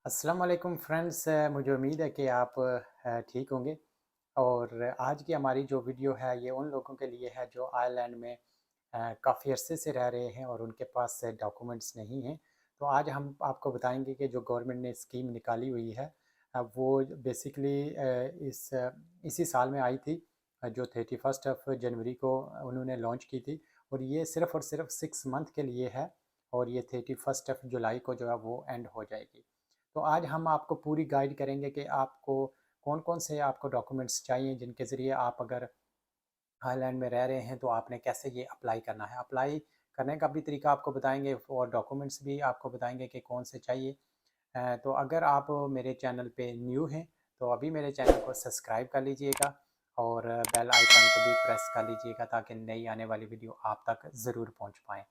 अस्सलाम वालेकुम फ्रेंड्स, मुझे उम्मीद है कि आप ठीक होंगे। और आज की हमारी जो वीडियो है ये उन लोगों के लिए है जो आयरलैंड में काफ़ी अरसे से रह रहे हैं और उनके पास डॉक्यूमेंट्स नहीं हैं। तो आज हम आपको बताएंगे कि जो गवर्नमेंट ने स्कीम निकाली हुई है वो बेसिकली इसी साल में आई थी, जो 31 जनवरी को उन्होंने लॉन्च की थी। और ये सिर्फ 6 मंथ के लिए है और ये 31 जुलाई को जो है वो एंड हो जाएगी। तो आज हम आपको पूरी गाइड करेंगे कि आपको कौन कौन से आपको डॉक्यूमेंट्स चाहिए जिनके ज़रिए आप अगर आयरलैंड में रह रहे हैं तो आपने कैसे ये अप्लाई करना है। अप्लाई करने का भी तरीका आपको बताएंगे और डॉक्यूमेंट्स भी आपको बताएंगे कि कौन से चाहिए। तो अगर आप मेरे चैनल पे न्यू हैं तो अभी मेरे चैनल को सब्सक्राइब कर लीजिएगा और बेल आइकन को भी प्रेस कर लीजिएगा ताकि नई आने वाली वीडियो आप तक ज़रूर पहुंच पाएँ।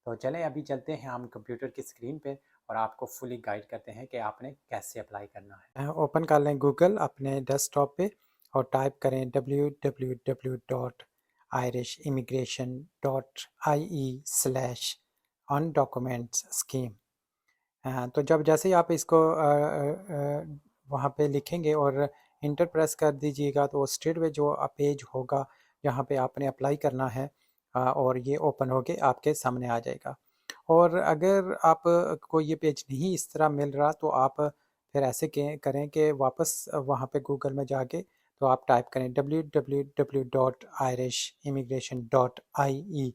तो चलें अभी चलते हैं हम कंप्यूटर की स्क्रीन पे और आपको फुली गाइड करते हैं कि आपने कैसे अप्लाई करना है। ओपन कर लें गूगल अपने डेस्कटॉप पे और टाइप करें www.irishimmigration.ie/undocumented-scheme। तो जब जैसे ही आप इसको वहाँ पे लिखेंगे और इंटर प्रेस कर दीजिएगा तो स्ट्रेट वे जो पेज होगा जहाँ पे आपने अप्लाई करना है, और ये ओपन होके आपके सामने आ जाएगा। और अगर आप को ये पेज नहीं इस तरह मिल रहा तो आप फिर ऐसे करें कि वापस वहाँ पे गूगल में जाके तो आप टाइप करें www.irishimmigration.ie।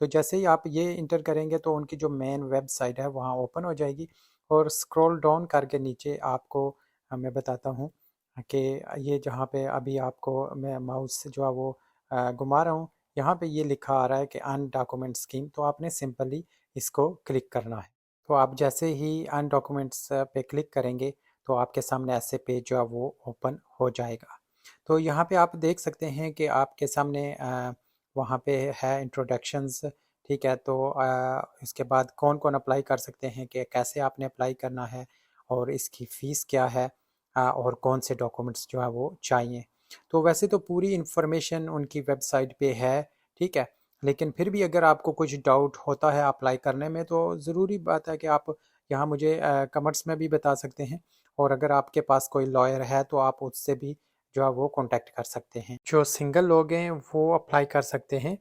तो जैसे ही आप ये इंटर करेंगे तो उनकी जो मेन वेबसाइट है वहाँ ओपन हो जाएगी और स्क्रॉल डाउन करके नीचे आपको मैं बताता हूँ कि ये जहाँ पे अभी आपको मैं माउस जो है वो घुमा रहा हूँ, यहाँ पे ये लिखा आ रहा है कि अनडॉक्यूमेंट स्कीम। तो आपने सिंपली इसको क्लिक करना है। तो आप जैसे ही अनडॉक्यूमेंट्स पे क्लिक करेंगे तो आपके सामने ऐसे पेज जो है वो ओपन हो जाएगा। तो यहाँ पे आप देख सकते हैं कि आपके सामने वहाँ पे है इंट्रोडक्शंस। ठीक है, तो इसके बाद कौन कौन अप्लाई कर सकते हैं, कि कैसे आपने अप्लाई करना है और इसकी फ़ीस क्या है, और कौन से डॉक्यूमेंट्स जो है वो चाहिए। तो वैसे तो पूरी इन्फॉर्मेशन उनकी वेबसाइट पे है। ठीक है, लेकिन फिर भी अगर आपको कुछ डाउट होता है अप्लाई करने में तो ज़रूरी बात है कि आप यहाँ मुझे कमेंट्स में भी बता सकते हैं। और अगर आपके पास कोई लॉयर है तो आप उससे भी जो है वो कांटेक्ट कर सकते हैं। जो सिंगल लोग हैं वो अप्लाई कर सकते हैं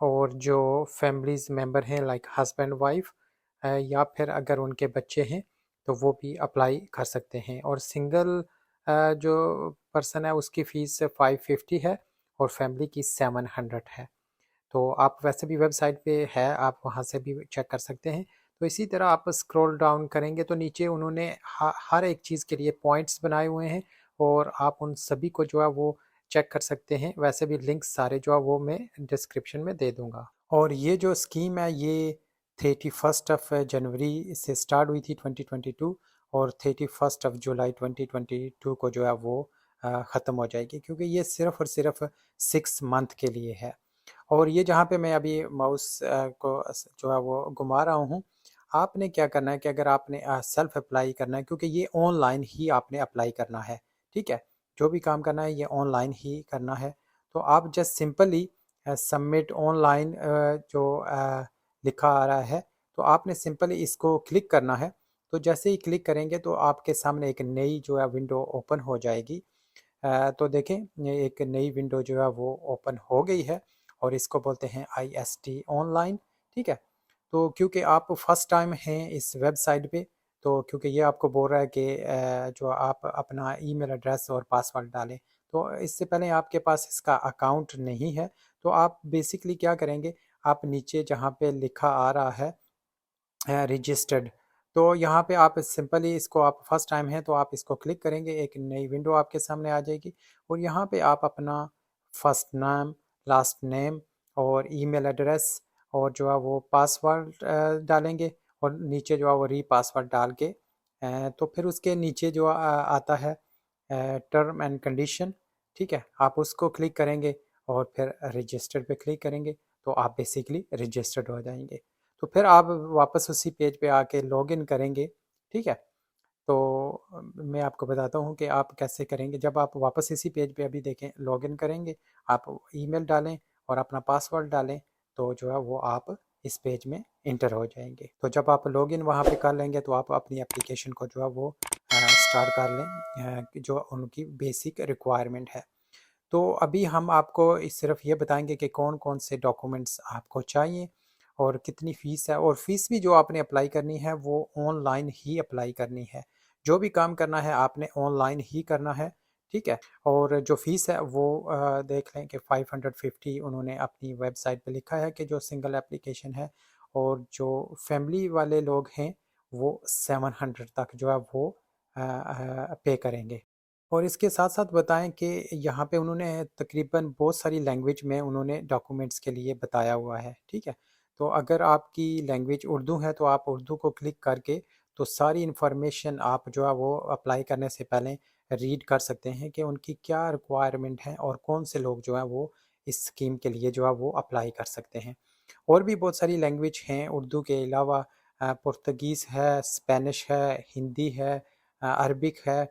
और जो फैमिलीज मेंबर हैं लाइक हस्बैंड वाइफ, या फिर अगर उनके बच्चे हैं तो वो भी अप्लाई कर सकते हैं। और सिंगल जो पर्सन है उसकी फ़ीस 550 है और फैमिली की 700 है। तो आप वैसे भी वेबसाइट पे है, आप वहाँ से भी चेक कर सकते हैं। तो इसी तरह आप स्क्रॉल डाउन करेंगे तो नीचे उन्होंने हर एक चीज़ के लिए पॉइंट्स बनाए हुए हैं और आप उन सभी को जो है वो चेक कर सकते हैं। वैसे भी लिंक सारे जो है वो मैं डिस्क्रिप्शन में दे दूँगा। और ये जो स्कीम है ये 31 जनवरी से स्टार्ट हुई थी 2022 और 31 जुलाई 2022 को जो है वो ख़त्म हो जाएगी, क्योंकि ये सिर्फ़ और सिर्फ 6 मंथ के लिए है। और ये जहाँ पे मैं अभी माउस को जो है वो घुमा रहा हूँ, आपने क्या करना है कि अगर आपने सेल्फ अप्लाई करना है, क्योंकि ये ऑनलाइन ही आपने अप्लाई करना है। ठीक है, जो भी काम करना है ये ऑनलाइन ही करना है। तो आप जस्ट सिंपली सबमिट ऑनलाइन जो लिखा आ रहा है तो आपने सिंपली इसको क्लिक करना है। तो जैसे ही क्लिक करेंगे तो आपके सामने एक नई जो है विंडो ओपन हो जाएगी। तो देखें ये एक नई विंडो जो है वो ओपन हो गई है और इसको बोलते हैं IST ऑनलाइन। ठीक है, तो क्योंकि आप फर्स्ट टाइम हैं इस वेबसाइट पे तो क्योंकि ये आपको बोल रहा है कि जो आप अपना ईमेल एड्रेस और पासवर्ड डालें, तो इससे पहले आपके पास इसका अकाउंट नहीं है। तो आप बेसिकली क्या करेंगे, आप नीचे जहाँ पे लिखा आ रहा है रजिस्टर्ड, तो यहाँ पे आप सिंपली इसको, आप फर्स्ट टाइम है तो आप इसको क्लिक करेंगे, एक नई विंडो आपके सामने आ जाएगी और यहाँ पे आप अपना फर्स्ट नाम, लास्ट नेम और ईमेल एड्रेस और जो है वो पासवर्ड डालेंगे और नीचे जो है वो री पासवर्ड डाल के तो फिर उसके नीचे जो आता है टर्म एंड कंडीशन। ठीक है, आप उसको क्लिक करेंगे और फिर रजिस्टर पे क्लिक करेंगे तो आप बेसिकली रजिस्टर्ड हो जाएंगे। तो फिर आप वापस उसी पेज पे आके लॉगिन करेंगे। ठीक है, तो मैं आपको बताता हूँ कि आप कैसे करेंगे। जब आप वापस इसी पेज पे अभी देखें लॉगिन करेंगे, आप ईमेल डालें और अपना पासवर्ड डालें तो जो है वो आप इस पेज में इंटर हो जाएंगे। तो जब आप लॉगिन वहाँ पे कर लेंगे तो आप अपनी एप्लीकेशन को जो है वो स्टार्ट कर लें जो उनकी बेसिक रिक्वायरमेंट है। तो अभी हम आपको सिर्फ ये बताएंगे कि कौन कौन से डॉक्यूमेंट्स आपको चाहिए और कितनी फ़ीस है, और फीस भी जो आपने अप्लाई करनी है वो ऑनलाइन ही अप्लाई करनी है। जो भी काम करना है आपने ऑनलाइन ही करना है, ठीक है। और जो फ़ीस है वो देख लें कि 550 उन्होंने अपनी वेबसाइट पे लिखा है कि जो सिंगल एप्लीकेशन है, और जो फैमिली वाले लोग हैं वो 700 तक जो है वो पे करेंगे। और इसके साथ-साथ बताएँ कि यहाँ पे उन्होंने तकरीबन बहुत सारी लैंग्वेज में उन्होंने डॉक्यूमेंट्स के लिए बताया हुआ है, ठीक है? तो अगर आपकी लैंग्वेज उर्दू है तो आप उर्दू को क्लिक करके तो सारी इन्फॉर्मेशन आप जो है वो अप्लाई करने से पहले रीड कर सकते हैं कि उनकी क्या रिक्वायरमेंट है और कौन से लोग जो हैं वो इस स्कीम के लिए जो है वो अप्लाई कर सकते हैं। और भी बहुत सारी लैंग्वेज हैं उर्दू के अलावा, पुर्तगीज़ है, स्पेनिश है, हिंदी है, अरबिक है।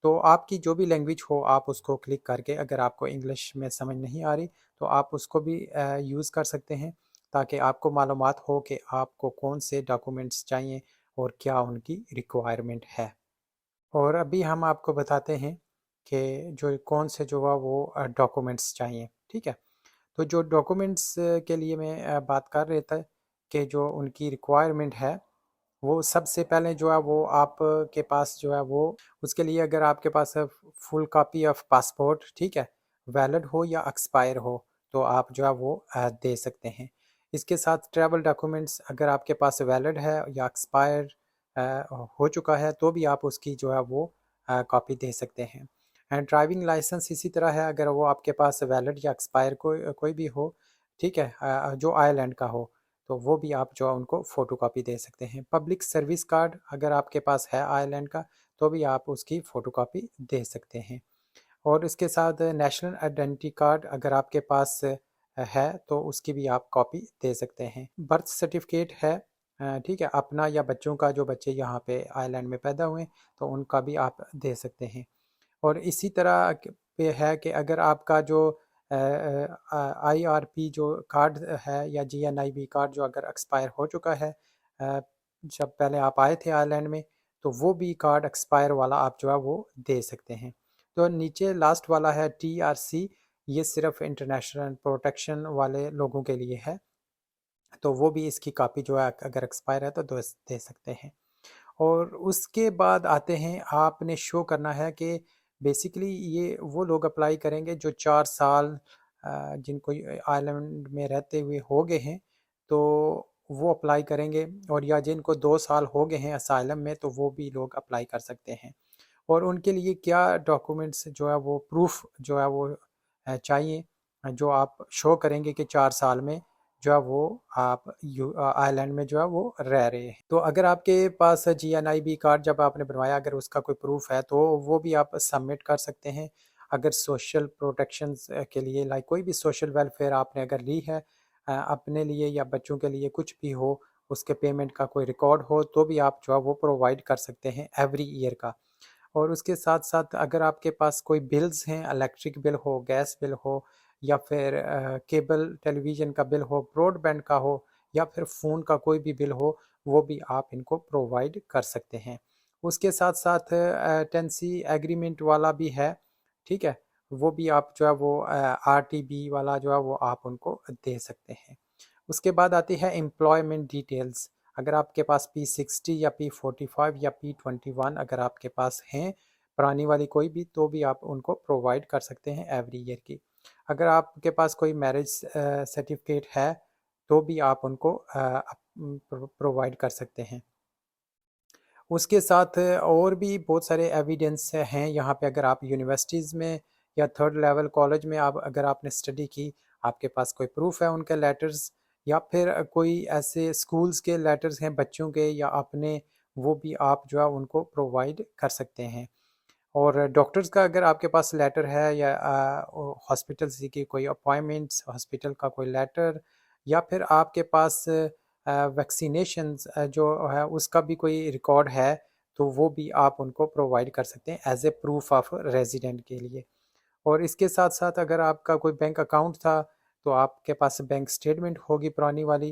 तो आपकी जो भी लैंग्वेज हो आप उसको क्लिक करके, अगर आपको इंग्लिश में समझ नहीं आ रही तो आप उसको भी यूज़ कर सकते हैं, ताकि आपको मालूमात हो कि आपको कौन से डॉक्यूमेंट्स चाहिए और क्या उनकी रिक्वायरमेंट है। और अभी हम आपको बताते हैं कि जो कौन से जो है वो डॉक्यूमेंट्स चाहिए, ठीक है। तो जो डॉक्यूमेंट्स के लिए मैं बात कर रहा था कि जो उनकी रिक्वायरमेंट है, वो सबसे पहले जो है वो आपके पास जो है वो उसके लिए अगर आपके पास फुल कॉपी ऑफ पासपोर्ट, ठीक है, वैलिड हो या एक्सपायर हो तो आप जो है वो दे सकते हैं। इसके साथ ट्रैवल डॉक्यूमेंट्स अगर आपके पास वैलिड है या एक्सपायर हो चुका है तो भी आप उसकी जो है वो कॉपी दे सकते हैं। एंड ड्राइविंग लाइसेंस इसी तरह है, अगर वो आपके पास वैलिड या एक्सपायर कोई भी हो, ठीक है, जो आयरलैंड का हो, तो वो भी आप जो है उनको फ़ोटोकॉपी दे सकते हैं। पब्लिक सर्विस कार्ड अगर आपके पास है आयरलैंड का तो भी आप उसकी फ़ोटोकॉपी दे सकते हैं। और इसके साथ नेशनल आइडेंटिटी कार्ड अगर आपके पास है तो उसकी भी आप कॉपी दे सकते हैं। बर्थ सर्टिफिकेट है, ठीक है, अपना या बच्चों का, जो बच्चे यहाँ पे आयरलैंड में पैदा हुए तो उनका भी आप दे सकते हैं। और इसी तरह पे है कि अगर आपका जो आईआरपी जो कार्ड है या जीएनआईबी कार्ड जो अगर एक्सपायर हो चुका है, अ, जब पहले आप आए थे आयरलैंड में, तो वो भी कार्ड एक्सपायर वाला आप जो है वो दे सकते हैं। तो नीचे लास्ट वाला है टीआरसी, ये सिर्फ इंटरनेशनल प्रोटेक्शन वाले लोगों के लिए है, तो वो भी इसकी कॉपी जो है अगर एक्सपायर है तो दे सकते हैं। और उसके बाद आते हैं, आपने शो करना है कि बेसिकली ये वो लोग अप्लाई करेंगे जो 4 साल जिनको आयरलैंड में रहते हुए हो गए हैं, तो वो अप्लाई करेंगे, और या जिनको 2 साल हो गए हैं असाइलम में तो वो भी लोग अप्लाई कर सकते हैं। और उनके लिए क्या डॉक्यूमेंट्स जो है वो प्रूफ जो है वो चाहिए, जो आप शो करेंगे कि 4 साल में जो है वो आप आयरलैंड में जो है वो रह रहे हैं। तो अगर आपके पास जीएनआईबी कार्ड जब आपने बनवाया अगर उसका कोई प्रूफ है तो वो भी आप सबमिट कर सकते हैं। अगर सोशल प्रोटेक्शंस के लिए, लाइक कोई भी सोशल वेलफेयर आपने अगर ली है अपने लिए या बच्चों के लिए कुछ भी हो, उसके पेमेंट का कोई रिकॉर्ड हो तो भी आप जो है वो प्रोवाइड कर सकते हैं एवरी ईयर का। और उसके साथ-साथ अगर आपके पास कोई बिल्स हैं, इलेक्ट्रिक बिल हो, गैस बिल हो, या फिर केबल टेलीविज़न का बिल हो, ब्रॉडबैंड का हो, या फिर फ़ोन का कोई भी बिल हो, वो भी आप इनको प्रोवाइड कर सकते हैं। उसके साथ-साथ टेनेंसी एग्रीमेंट वाला भी है, ठीक है? वो भी आप जो है वो आरटीबी वाला जो है वो आप उनको दे सकते हैं। उसके बाद आती है एम्प्लॉयमेंट डिटेल्स। अगर आपके पास P60 या P45 या P21 अगर आपके पास हैं, पुरानी वाली कोई भी, तो भी आप उनको प्रोवाइड कर सकते हैं एवरी ईयर की। अगर आपके पास कोई मैरिज सर्टिफिकेट है तो भी आप उनको प्रोवाइड कर सकते हैं। उसके साथ और भी बहुत सारे एविडेंस हैं यहाँ पे, अगर आप यूनिवर्सिटीज़ में या थर्ड लेवल कॉलेज में आप अगर आपने स्टडी की, आपके पास कोई प्रूफ है उनके लेटर्स, या फिर कोई ऐसे स्कूल्स के लेटर्स हैं बच्चों के या अपने, वो भी आप जो है उनको प्रोवाइड कर सकते हैं। और डॉक्टर्स का अगर आपके पास लेटर है या हॉस्पिटल से की कोई अपॉइंटमेंट्स, हॉस्पिटल का कोई लेटर, या फिर आपके पास वैक्सीनेशंस जो है उसका भी कोई रिकॉर्ड है, तो वो भी आप उनको प्रोवाइड कर सकते हैं as a proof of resident के लिए। और इसके साथ साथ अगर आपका कोई बैंक अकाउंट था तो आपके पास बैंक स्टेटमेंट होगी पुरानी वाली,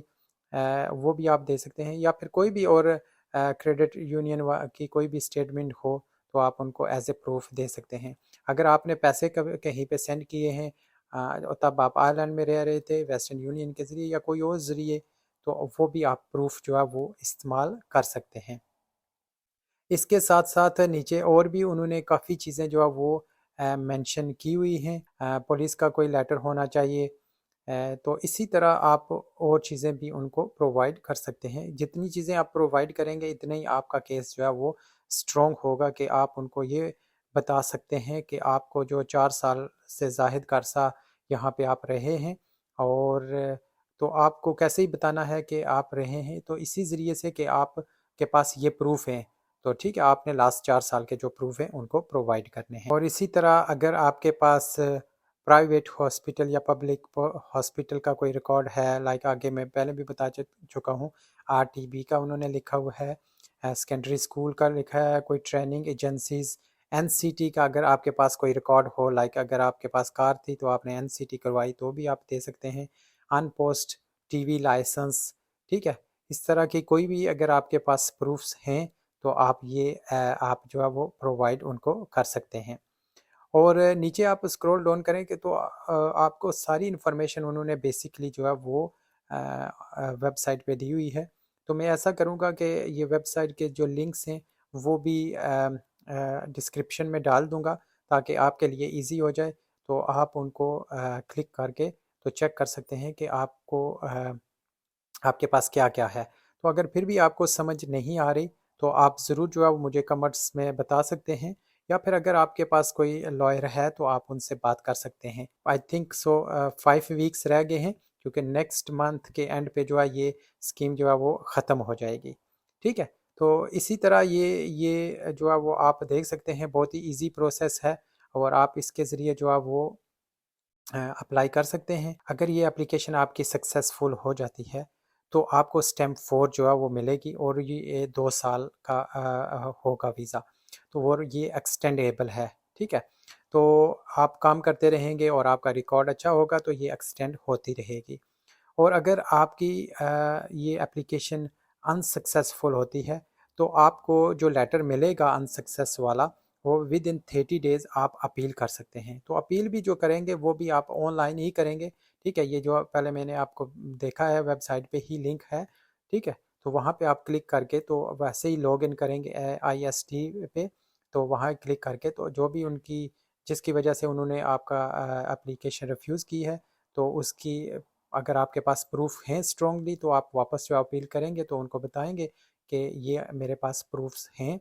वो भी आप दे सकते हैं, या फिर कोई भी और क्रेडिट यूनियन की कोई भी स्टेटमेंट हो तो आप उनको एज ए प्रूफ दे सकते हैं। अगर आपने पैसे कहीं पे सेंड किए हैं तब आप आयरलैंड में रह रहे थे वेस्टर्न यूनियन के ज़रिए या कोई और ज़रिए, तो वो भी आप प्रूफ जो है वो इस्तेमाल कर सकते हैं। इसके साथ साथ नीचे और भी उन्होंने काफ़ी चीज़ें जो है वो मेंशन की हुई हैं। पुलिस का कोई लेटर होना चाहिए, तो इसी तरह आप और चीज़ें भी उनको प्रोवाइड कर सकते हैं। जितनी चीज़ें आप प्रोवाइड करेंगे इतना ही आपका केस जो है वो स्ट्रॉन्ग होगा कि आप उनको ये बता सकते हैं कि आपको जो 4 साल से ज़ाहिद का अरसा यहाँ पे आप रहे हैं, और तो आपको कैसे ही बताना है कि आप रहे हैं, तो इसी ज़रिए से कि आप के पास ये प्रूफ़ हैं, तो ठीक है, आपने लास्ट 4 साल के जो प्रूफ़ हैं उनको प्रोवाइड करने हैं। और इसी तरह अगर आपके पास प्राइवेट हॉस्पिटल या पब्लिक हॉस्पिटल का कोई रिकॉर्ड है, लाइक आगे मैं पहले भी बता चुका हूँ, आरटीबी का उन्होंने लिखा हुआ है, सेकेंडरी स्कूल का लिखा है, कोई ट्रेनिंग एजेंसीज, एनसीटी का अगर आपके पास कोई रिकॉर्ड हो, लाइक अगर आपके पास कार थी तो आपने एनसीटी करवाई तो भी आप दे सकते हैं, अनपोस्ट टीवी लाइसेंस, ठीक है। इस तरह की कोई भी अगर आपके पास प्रूफ्स हैं तो आप ये आप जो है वो प्रोवाइड उनको कर सकते हैं। और नीचे आप स्क्रॉल डाउन करेंगे तो आपको सारी इन्फॉर्मेशन उन्होंने बेसिकली जो है वो वेबसाइट पे दी हुई है। तो मैं ऐसा करूँगा कि ये वेबसाइट के जो लिंक्स हैं वो भी डिस्क्रिप्शन में डाल दूँगा ताकि आपके लिए ईज़ी हो जाए। तो आप उनको क्लिक करके तो चेक कर सकते हैं कि आपको आपके पास क्या-क्या है। तो अगर फिर भी आपको समझ नहीं आ रही तो आप ज़रूर जो है वो मुझे कमेंट्स में बता सकते हैं, या फिर अगर आपके पास कोई लॉयर है तो आप उनसे बात कर सकते हैं। आई थिंक सो 5 वीक्स रह गए हैं क्योंकि नेक्स्ट मंथ के एंड पे जो है ये स्कीम जो है वो ख़त्म हो जाएगी। ठीक है? तो इसी तरह ये जो है वो आप देख सकते हैं, बहुत ही ईज़ी प्रोसेस है और आप इसके ज़रिए जो है वो अप्लाई कर सकते हैं। अगर ये एप्लीकेशन आपकी सक्सेसफुल हो जाती है तो आपको स्टेप 4 जो है वो मिलेगी और ये 2 साल का होगा वीज़ा, तो और ये एक्सटेंडेबल है, ठीक है। तो आप काम करते रहेंगे और आपका रिकॉर्ड अच्छा होगा तो ये एक्सटेंड होती रहेगी। और अगर आपकी ये एप्लीकेशन अनसक्सेसफुल होती है तो आपको जो लेटर मिलेगा अनसक्सेस वाला, वो विद इन 30 डेज़ आप अपील कर सकते हैं। तो अपील भी जो करेंगे वो भी आप ऑनलाइन ही करेंगे, ठीक है। ये जो पहले मैंने आपको देखा है वेबसाइट पे ही लिंक है, ठीक है। तो वहाँ पे आप क्लिक करके तो वैसे ही लॉगिन करेंगे IST पे, तो वहाँ क्लिक करके तो जो भी उनकी जिसकी वजह से उन्होंने आपका एप्लीकेशन रिफ्यूज़ की है, तो उसकी अगर आपके पास प्रूफ हैं स्ट्रॉन्गली तो आप वापस जो अपील करेंगे तो उनको बताएंगे कि ये मेरे पास प्रूफ्स हैं,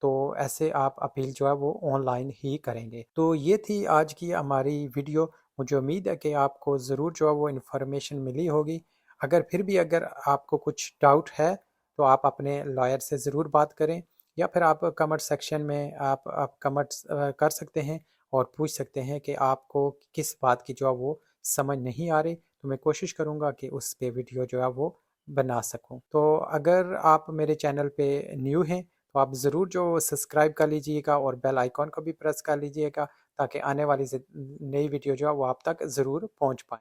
तो ऐसे आप अपील जो है वो ऑनलाइन ही करेंगे। तो ये थी आज की हमारी वीडियो। मुझे उम्मीद है कि आपको ज़रूर जो है वो इन्फॉर्मेशन मिली होगी। अगर फिर भी अगर आपको कुछ डाउट है तो आप अपने लॉयर से ज़रूर बात करें, या फिर आप कमेंट सेक्शन में आप कमेंट्स कर सकते हैं और पूछ सकते हैं कि आपको किस बात की जो है वो समझ नहीं आ रही, तो मैं कोशिश करूँगा कि उस पे वीडियो जो है वो बना सकूँ। तो अगर आप मेरे चैनल पे न्यू हैं तो आप ज़रूर जो सब्सक्राइब कर लीजिएगा और बेल आइकॉन को भी प्रेस कर लीजिएगा ताकि आने वाली नई वीडियो जो है वो आप तक ज़रूर पहुँच पाए।